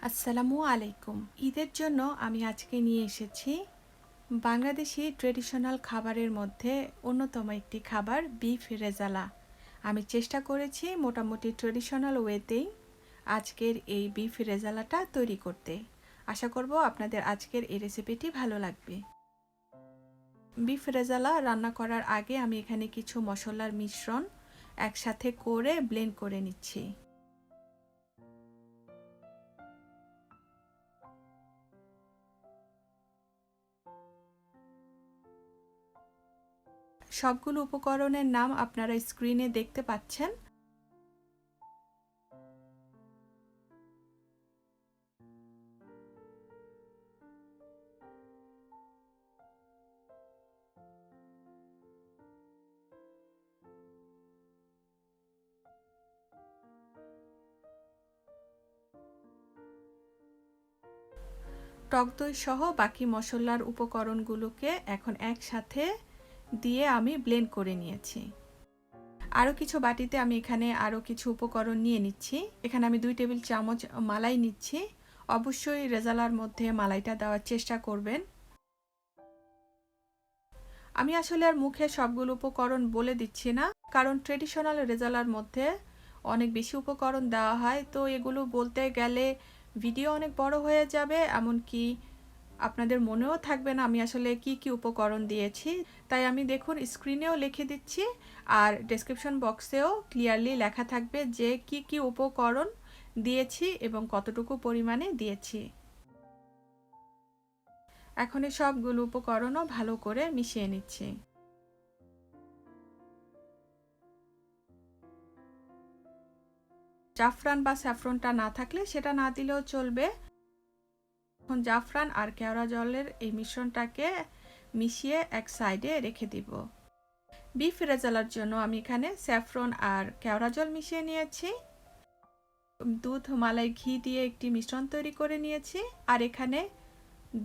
আসসালামু আলাইকুম। ঈদের জন্য আমি আজকে নিয়ে এসেছি বাংলাদেশি ট্রেডিশনাল খাবারের মধ্যে অন্যতম একটি খাবার বিফ রেজালা। আমি চেষ্টা করেছি মোটামুটি ট্রেডিশনাল ওয়েতেই আজকের এই বিফ রেজালাটা তৈরি করতে। আশা করব আপনাদের আজকের এই রেসিপিটি ভালো লাগবে। বিফ রেজালা রান্না করার আগে আমি এখানে কিছু মশলার মিশ্রণ একসাথে করে ব্লেন্ড করে নিচ্ছি। সবগুলো উপকরণের নাম আপনারা স্ক্রিনে দেখতে পাচ্ছেন। টক দই সহ বাকি মশলার উপকরণগুলোকে এখন একসাথে দিয়ে আমি ব্লেন্ড করে নিয়েছি। আরও কিছু বাটিতে আমি এখানে আরও কিছু উপকরণ নিয়ে নিচ্ছি। এখানে আমি 2 টেবিল চামচ মালাই নিচ্ছি। অবশ্যই রেজালার মধ্যে মালাইটা দেওয়ার চেষ্টা করবেন। আমি আসলে আর মুখে সবগুলো উপকরণ বলে দিচ্ছি না, কারণ ট্রেডিশনাল রেজালার মধ্যে অনেক বেশি উপকরণ দেওয়া হয়, তো এগুলো বলতে গেলে ভিডিও অনেক বড় হয়ে যাবে, এমনকি আপনাদের মনেও থাকবে না আমি আসলে কি কি উপকরণ দিয়েছি। তাই আমি দেখুন স্ক্রিনেও লিখে দিচ্ছি, আর ডেসক্রিপশন বক্সেও ক্লিয়ারলি লেখা থাকবে যে কি কি উপকরণ দিয়েছি এবং কতটুকু পরিমাণে দিয়েছি। এখন এই সবগুলো উপকরণও ভালো করে মিশিয়ে নিচ্ছি। জাফরান বা স্যাফরনটা না থাকলে সেটা না দিলেও চলবে। এখন জাফরান আর কেওড়া জলের এই মিশ্রণটাকে মিশিয়ে এক সাইডে রেখে দিব। বিফ রেজালার জন্য আমি এখানে স্যাফরন আর কেওড়া জল মিশিয়ে নিয়েছি। দুধ, মালাই, ঘি দিয়ে একটি মিশ্রণ তৈরি করে নিয়েছি, আর এখানে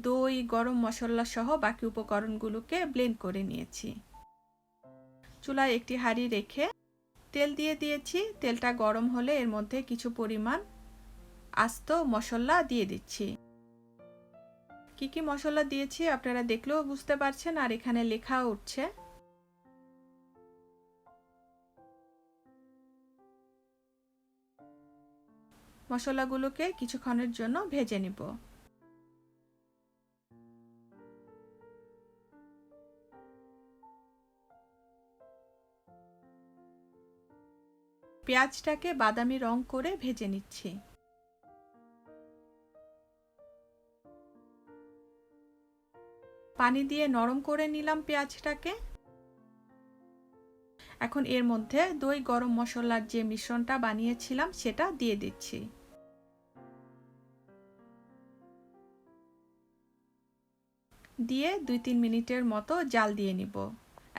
দই, গরম মশলা সহ বাকি উপকরণগুলোকে ব্লেন্ড করে নিয়েছি। চুলায় একটি হাঁড়ি রেখে তেল দিয়ে দিয়েছি। তেলটা গরম হলে এর মধ্যে কিছু পরিমাণ আস্ত মশলা দিয়ে দিচ্ছি। কি কি মশলা দিয়েছি আপনারা দেখলেও বুঝতে পারছেন, আর এখানে লেখা উঠছে। মশলাগুলোকে কিছুক্ষণের জন্য ভেজে নিব। পেঁয়াজটাকে বাদামি রং করে ভেজে নিচ্ছি। পানি দিয়ে নরম করে নিলাম পেঁয়াজটাকে। এখন এর মধ্যে দই, গরম মশলার যে মিশ্রণটা বানিয়েছিলাম সেটা দিয়ে দিচ্ছি। দিয়ে 2-3 মিনিটের মতো জাল দিয়ে নিব।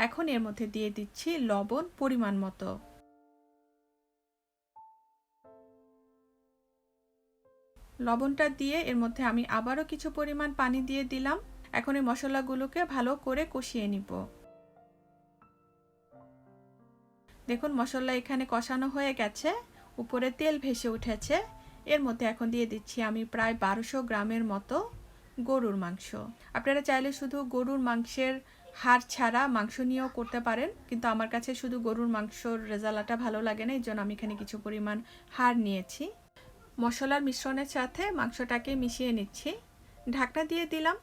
এখন এর মধ্যে দিয়ে দিচ্ছি লবণ পরিমাণ মতো। লবণটা দিয়ে এর মধ্যে আমি আবারও কিছু পরিমাণ পানি দিয়ে দিলাম। এখন এই মশলাগুলোকে ভালো করে কষিয়ে নিব। দেখুন মশলা এখানে কষানো হয়ে গেছে, উপরে তেল ভেসে উঠেছে। এর মধ্যে এখন দিয়ে দিচ্ছি আমি প্রায় 1200 গ্রামের মতো গরুর মাংস। আপনারা চাইলে শুধু গরুর মাংসের হাড় ছাড়া মাংস নিয়েও করতে পারেন, কিন্তু আমার কাছে শুধু গরুর মাংসর রেজালাটা ভালো লাগে না, এই জন্য আমি এখানে কিছু পরিমাণ হাড় নিয়েছি। মশলার মিশ্রণের সাথে মাংসটাকে মিশিয়ে নিচ্ছি। ঢাকনা দিয়ে দিলাম।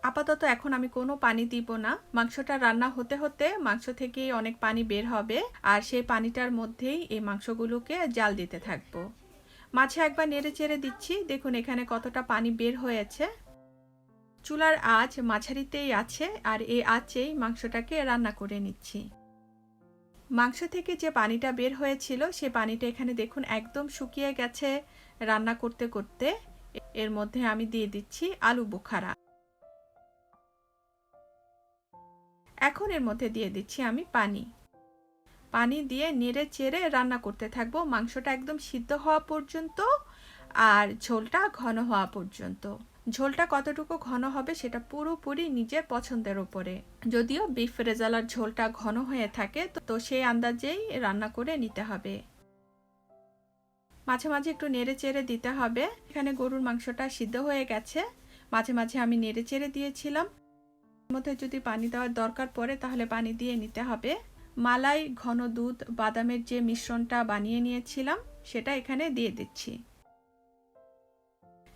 আপাতত এখন আমি কোনো পানি দিব না। মাংসটা রান্না হতে হতে মাংস থেকেই অনেক পানি বের হবে, আর সেই পানিটার মধ্যেই এই মাংসগুলোকে জাল দিতে থাকবো। মাঝে একবার নেড়ে চেড়ে দিচ্ছি। দেখুন এখানে কতটা পানি বের হয়েছে। চুলার আঁচ মাঝারিতেই আছে, আর এই আঁচেই মাংসটাকে রান্না করে নিচ্ছি। মাংস থেকে যে পানিটা বের হয়েছিল সে পানিটা এখানে দেখুন একদম শুকিয়ে গেছে রান্না করতে করতে। এর মধ্যে আমি দিয়ে দিচ্ছি আলু বোখারা। এখন এর মধ্যে দিয়ে দিচ্ছি আমি পানি। পানি দিয়ে নেড়ে চেড়ে রান্না করতে থাকবো মাংসটা একদম সিদ্ধ হওয়া পর্যন্ত, আর ঝোলটা ঘন হওয়া পর্যন্ত। ঝোলটা কতটুকু ঘন হবে সেটা পুরোপুরি নিজের পছন্দের উপরে। যদিও বিফ রেজালার ঝোলটা ঘন হয়ে থাকে তো সেই আন্দাজেই রান্না করে নিতে হবে। মাঝে মাঝে একটু নেড়ে চেড়ে দিতে হবে। এখানে গরুর মাংসটা সিদ্ধ হয়ে গেছে, মাঝে মাঝে আমি নেড়ে চেড়ে দিয়েছিলাম। এর মধ্যে যদি পানি দেওয়ার দরকার পড়ে তাহলে পানি দিয়ে নিতে হবে। মালাই, ঘন দুধ, বাদামের যে মিশ্রণটা বানিয়ে নিয়েছিলাম সেটা এখানে দিয়ে দিচ্ছি,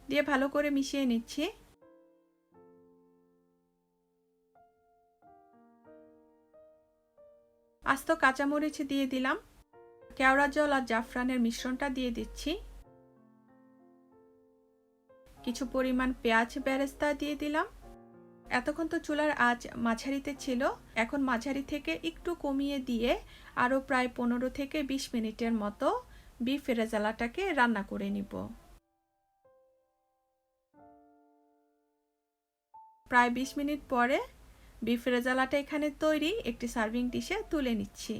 দিয়ে ভালো করে মিশিয়ে নিচ্ছি। আস্ত কাঁচামরিচ দিয়ে দিলাম, কেওড়া জল আর জাফরানের মিশ্রণটা দিয়ে দিচ্ছি, কিছু পরিমাণ পেঁয়াজ বেরেস্তা দিয়ে দিলাম। এতক্ষণ তো চুলার আঁচ মাঝারিতে ছিল, এখন মাঝারি থেকে একটু কমিয়ে দিয়ে আরও প্রায় 15 থেকে 20 মিনিটের মতো বিফ রেজালাটাকে রান্না করে নিব। প্রায় 20 মিনিট পরে বিফ রেজালাটা এখানে তৈরি, একটি সার্ভিং ডিশে তুলে নিচ্ছি।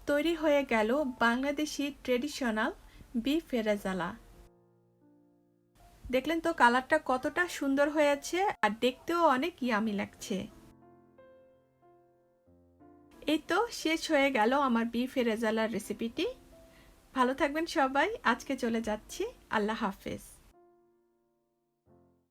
তৈরি হয়ে গেল বাংলাদেশি ট্রেডিশনাল বিফ রেজালা। দেখলেন তো কালারটা কতটা সুন্দর হয়েছে, আর দেখতেও অনেক ইয়ামি লাগছে। এই তো শেষ হয়ে গেল আমার বিফ রেজালার রেসিপিটি। ভালো থাকবেন সবাই, আজকে চলে যাচ্ছি, আল্লাহ হাফেজ।